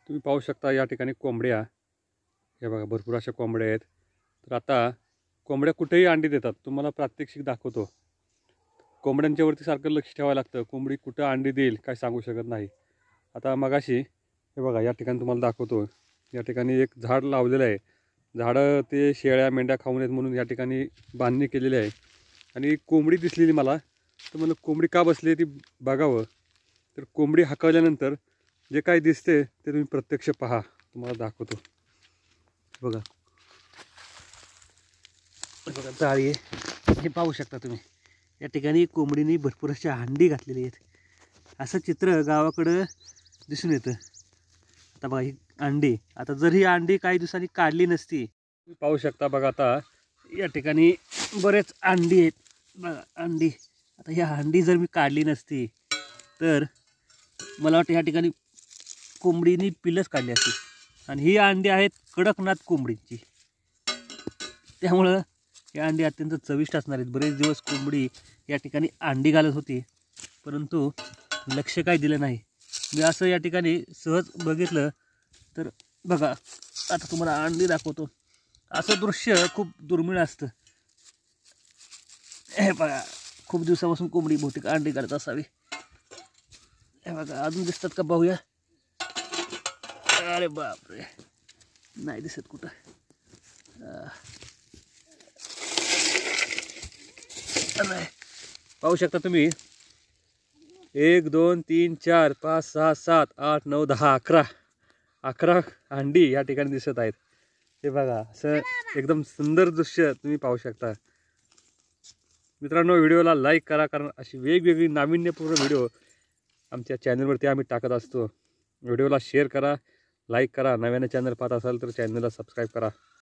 तुम्ही पाहू शकता या ठिकाणी कोंबड्या, हे बघा भरपूर अशा कोंबड्या आहेत. तर आता कोंबड्या कुठेही अंडी देतात. तुम्हाला प्रात्यक्षिक दाखवतो. कोंबड्यांच्यावरती सारखं लक्ष ठेवायला लागतं. कोंबडी कुठं अंडी देईल काय सांगू शकत नाही. आता मगाशी हे बघा या ठिकाणी तुम्हाला दाखवतो. या ठिकाणी एक झाड लावलेलं आहे. झाडं ते शेळ्या मेंढ्या खाऊ नयेत म्हणून या ठिकाणी बांधणी केलेली आहे. आणि कोंबडी दिसलेली मला, तर म्हणलं कोंबडी का बसली ती बघावं. तर कोंबडी हाकवल्यानंतर जे काही दिसते ते तुम्ही प्रत्यक्ष पहा. तुम्हाला दाखवतो. बघा बघा जाळी आहे, हे पाहू शकता तुम्ही. या ठिकाणी कोंबडीने भरपूर अशा अंडी घातलेली आहेत. असं चित्र गावाकडं दिसून येतं. आता बघा ही अंडी, आता जर ही अंडी काही दिवसांनी काढली नसती, पाहू शकता बघा आता या ठिकाणी बरेच अंडी आहेत. बघा अंडी, आता ह्या अंडी जर मी काढली नसती तर मला वाटतं ह्या ठिकाणी कोंबडीने पिलंच काढली असती. आणि ही अंडी आहेत कडकनाथ कोंबडीची, त्यामुळं ही अंडी अत्यंत चविष्ट असणार आहेत. बरेच दिवस कोंबडी या ठिकाणी अंडी घालत होती, परंतु लक्ष काय दिलं नाही. मी असं या ठिकाणी सहज बघितलं तर बघा आता तुम्हाला अंडी दाखवतो. असं दृश्य खूप दुर्मिळ असतं. हे बघा खूप दिवसापासून कोंबडी बहुतेक अंडी घालत असावी. हे बघा अजून दिसतात का पाहूया. अरे बापरे, नाही दिसत कुठं. पाहू शकता तुम्ही. 1 2 3 4 5 6 7 8 9 10 11 अंडी या ठिकाणी दिसत आहेत. हे बघा असं एकदम सुंदर दृश्य तुम्ही पाहू शकता. मित्रांनो व्हिडिओला लाईक करा, कारण अशी वेगवेगळी नाविन्यपूर्ण व्हिडिओ आमच्या चॅनलवरती आम्ही टाकत असतो. व्हिडिओला शेअर करा, लाईक करा. नव्याने चॅनल पाहत असाल तर चॅनलला सबस्क्राईब करा.